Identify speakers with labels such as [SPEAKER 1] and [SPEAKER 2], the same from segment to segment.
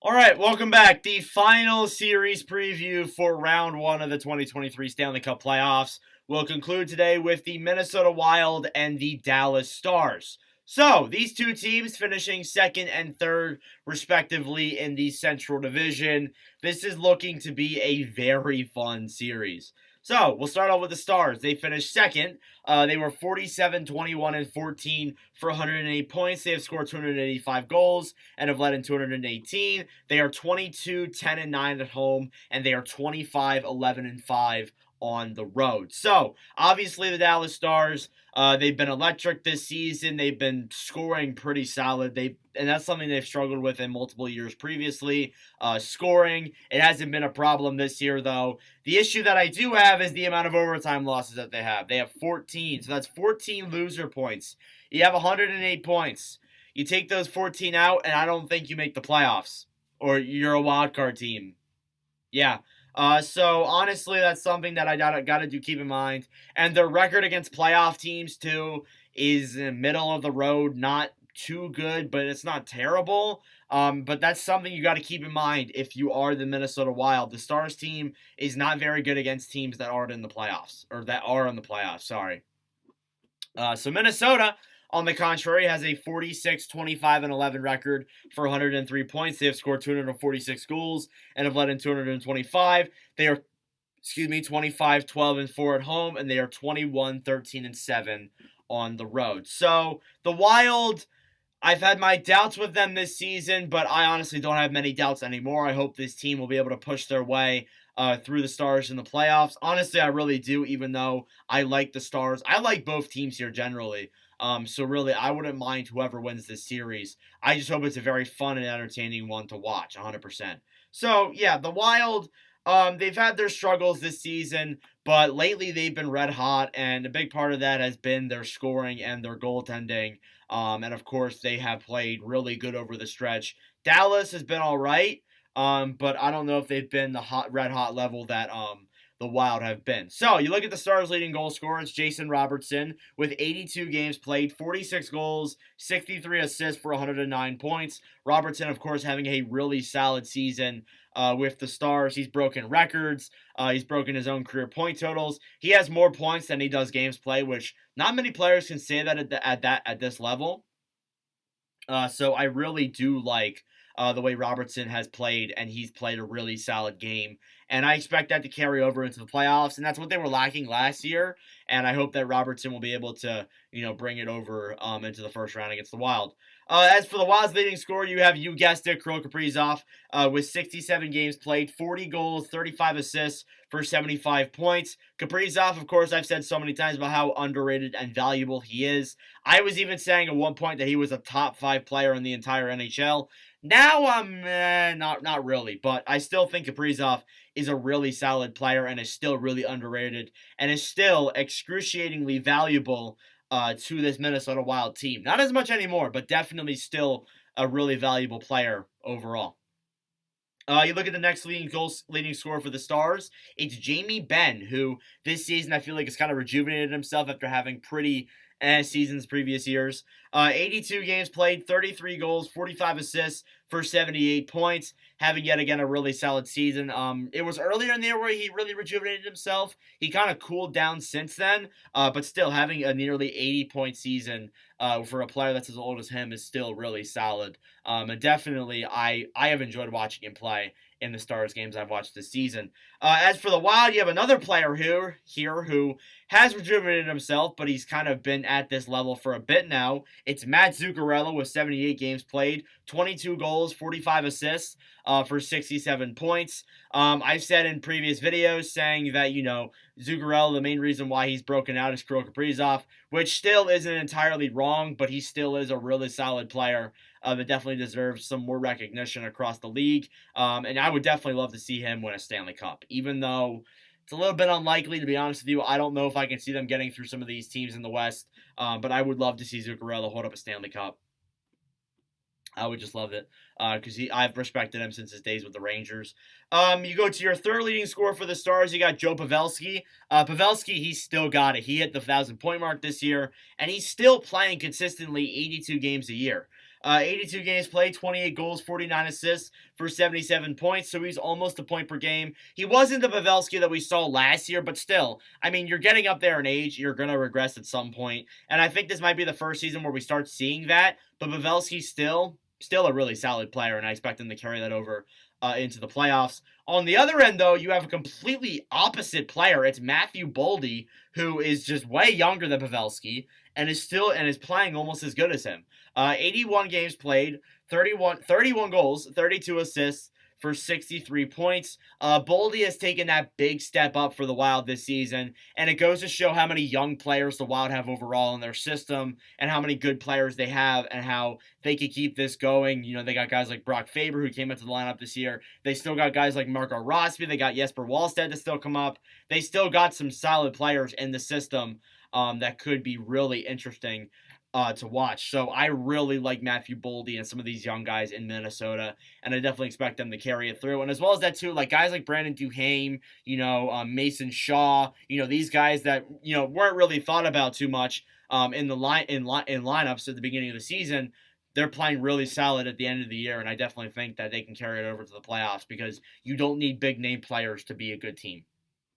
[SPEAKER 1] All right, welcome back. The final series preview for round one of the 2023 Stanley Cup playoffs will conclude today with the Minnesota Wild and the Dallas Stars. So, these two teams finishing second and third, respectively, in the Central Division. This is looking to be a very fun series. So, we'll start off with the Stars. They finished second. They were 47, 21, and 14 for 108 points. They have scored 285 goals and have led in 218. They are 22, 10, and 9 at home, and they are 25, 11, and 5 on the road. So, obviously, the Dallas Stars, they've been electric this season. They've been scoring pretty solid. And that's something they've struggled with in multiple years previously. Scoring, it hasn't been a problem this year, though. The issue that I do have is the amount of overtime losses that they have. They have 14, so that's 14 loser points. You have 108 points. You take those 14 out, and I don't think you make the playoffs. Or you're a wild card team. Yeah. So honestly, that's something that I gotta do keep in mind. And their record against playoff teams too is in the middle of the road, not too good, but it's not terrible. But that's something you got to keep in mind if you are the Minnesota Wild. The Stars team is not very good against teams that aren't in the playoffs or that are in the playoffs. Sorry. So Minnesota, on the contrary, has a 46, 25, and 11 record for 103 points. They have scored 246 goals and have led in 225. They are, 25, 12, and 4 at home, and they are 21, 13, and 7 on the road. So the Wild, I've had my doubts with them this season, but I honestly don't have many doubts anymore. I hope this team will be able to push their way through the Stars in the playoffs. Honestly, I really do, even though I like the Stars. I like both teams here generally. So really, I wouldn't mind whoever wins this series. I just hope it's a very fun and entertaining one to watch, 100%. So, yeah, the Wild, they've had their struggles this season, but lately they've been red hot, and a big part of that has been their scoring and their goaltending. And of course, they have played really good over the stretch. Dallas has been all right, but I don't know if they've been the red hot level that the Wild have been. So you look at the Stars' leading goal scorer, it's Jason Robertson with 82 games played, 46 goals, 63 assists for 109 points. Robertson, of course, having a really solid season with the Stars. He's broken records. He's broken his own career point totals. He has more points than he does games played, which not many players can say that at this level. So I really do like the way Robertson has played, and he's played a really solid game. And I expect that to carry over into the playoffs, and that's what they were lacking last year. And I hope that Robertson will be able to, bring it over into the first round against the Wild. As for the Wild's leading scorer, you have, you guessed it, Kirill Kaprizov with 67 games played, 40 goals, 35 assists for 75 points. Kaprizov, of course, I've said so many times about how underrated and valuable he is. I was even saying at one point that he was a top 5 player in the entire NHL. Now I'm not really, but I still think Kaprizov is a really solid player and is still really underrated and is still excruciatingly valuable to this Minnesota Wild team. Not as much anymore, but definitely still a really valuable player overall. You look at the next leading scorer for the Stars. It's Jamie Benn, who this season I feel like has kind of rejuvenated himself after having pretty seasons previous years. 82 games played, 33 goals, 45 assists for 78 points, having yet again a really solid season. It was earlier in the year where he really rejuvenated himself. He kind of cooled down since then, but still having a nearly 80-point season for a player that's as old as him is still really solid. And definitely, I have enjoyed watching him play in the Stars games I've watched this season. As for the Wild, you have another player here who has rejuvenated himself, but he's kind of been at this level for a bit now. It's Matt Zuccarello with 78 games played, 22 goals, 45 assists for 67 points. I've said in previous videos saying that, Zuccarello, the main reason why he's broken out is Kirill Kaprizov, which still isn't entirely wrong, but he still is a really solid player that definitely deserves some more recognition across the league. And I would definitely love to see him win a Stanley Cup, even though it's a little bit unlikely, to be honest with you. I don't know if I can see them getting through some of these teams in the West, but I would love to see Zuccarello hold up a Stanley Cup. I would just love it because I've respected him since his days with the Rangers. You go to your third leading scorer for the Stars. You got Joe Pavelski. Pavelski, he's still got it. He hit the 1,000-point mark this year, and he's still playing consistently 82 games a year. 82 games played, 28 goals, 49 assists for 77 points, so he's almost a point per game. He wasn't the Pavelski that we saw last year, but still, I mean, you're getting up there in age, you're going to regress at some point, and I think this might be the first season where we start seeing that, but Pavelski's still a really solid player, and I expect him to carry that over into the playoffs. On the other end, though, you have a completely opposite player. It's Matthew Boldy, who is just way younger than Pavelski, and is playing almost as good as him. 81 games played, 31 goals, 32 assists for 63 points. Boldy has taken that big step up for the Wild this season, and it goes to show how many young players the Wild have overall in their system, and how many good players they have, and how they could keep this going. You know, they got guys like Brock Faber, who came into the lineup this year. They still got guys like Marco Rossi. They got Jesper Wallstedt to still come up. They still got some solid players in the system that could be really interesting to watch. So I really like Matthew Boldy and some of these young guys in Minnesota, and I definitely expect them to carry it through. And as well as that too, like guys like Brandon Duhaime, Mason Shaw, these guys that weren't really thought about too much in lineups at the beginning of the season. They're playing really solid at the end of the year, and I definitely think that they can carry it over to the playoffs because you don't need big name players to be a good team.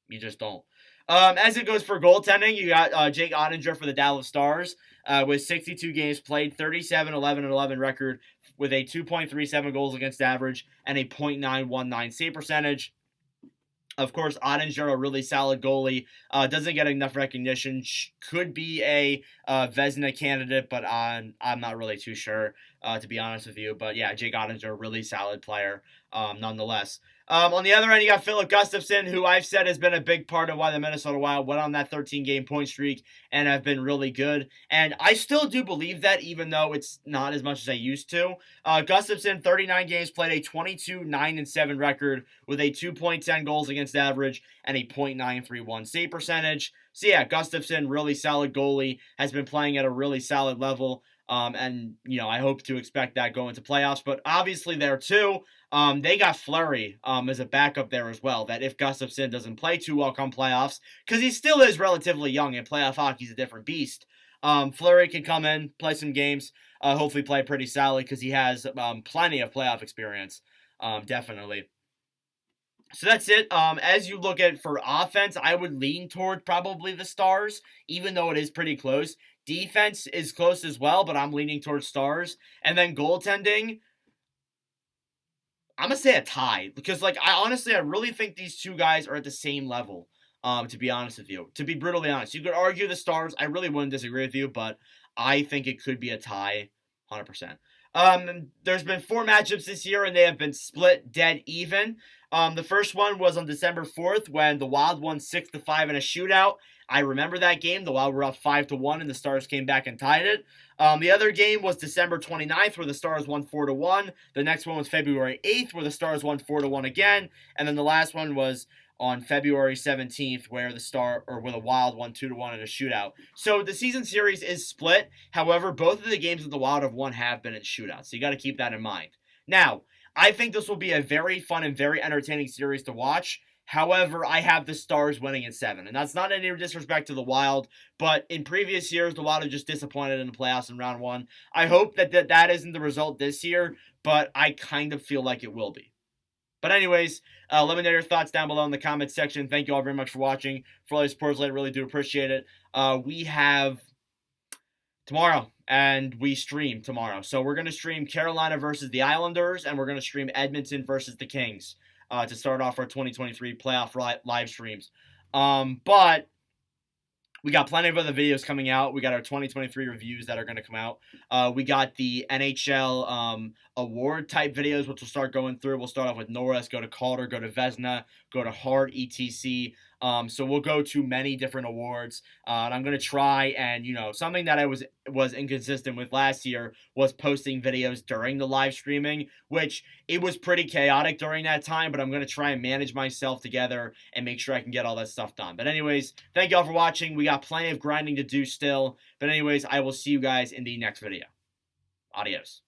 [SPEAKER 1] You just don't. As it goes for goaltending, you got Jake Oettinger for the Dallas Stars with 62 games played, 37-11-11 record with a 2.37 goals against average and a .919 save percentage. Of course, Oettinger, a really solid goalie, doesn't get enough recognition. Could be a Vezina candidate, but I'm not really too sure, to be honest with you. But yeah, Jake Oettinger, a really solid player, nonetheless. On the other end, you got Philip Gustafsson, who I've said has been a big part of why the Minnesota Wild went on that 13-game point streak and have been really good. And I still do believe that, even though it's not as much as I used to. Gustafsson, 39 games played, a 22-9-7 record with a 2.10 goals against average and a .931 save percentage. So yeah, Gustafsson, really solid goalie, has been playing at a really solid level. And I hope to expect that going to playoffs. But obviously there too, they got Fleury as a backup there as well, that if Gustafsson doesn't play too well come playoffs, because he still is relatively young and playoff hockey's a different beast, Fleury can come in, play some games, hopefully play pretty solid because he has plenty of playoff experience, definitely. So that's it. As you look at for offense, I would lean toward probably the Stars, even though it is pretty close. Defense is close as well, but I'm leaning towards Stars. And then goaltending, I'm going to say a tie. Because, I really think these two guys are at the same level, to be honest with you. To be brutally honest. You could argue the Stars. I really wouldn't disagree with you, but I think it could be a tie, 100%. There's been 4 matchups this year, and they have been split dead even. The first one was on December 4th when the Wild won 6-5 in a shootout. I remember that game. The Wild were up 5-1, and the Stars came back and tied it. The other game was December 29th, where the Stars won 4-1. The next one was February 8th, where the Stars won 4-1 again. And then the last one was on February 17th, where the Wild won 2-1 in a shootout. So the season series is split. However, both of the games that the Wild have won have been in shootouts. So you got to keep that in mind. Now, I think this will be a very fun and very entertaining series to watch. However, I have the Stars winning in 7. And that's not any disrespect to the Wild, but in previous years, the Wild have just disappointed in the playoffs in round 1. I hope that isn't the result this year, but I kind of feel like it will be. But anyways, let me know your thoughts down below in the comments section. Thank you all very much for watching. For all your support, I really do appreciate it. We have tomorrow, and we stream tomorrow. So we're going to stream Carolina versus the Islanders, and we're going to stream Edmonton versus the Kings to start off our 2023 playoff live streams. But we got plenty of other videos coming out. We got our 2023 reviews that are going to come out. We got the NHL award type videos, which we'll start going through. We'll start off with Norris, go to Calder, go to Vezina, go to Hart, etc. So we'll go to many different awards. And I'm going to try and, something that I was inconsistent with last year was posting videos during the live streaming, which it was pretty chaotic during that time, but I'm going to try and manage myself together and make sure I can get all that stuff done. But anyways, thank you all for watching. We got plenty of grinding to do still. But anyways, I will see you guys in the next video. Adios.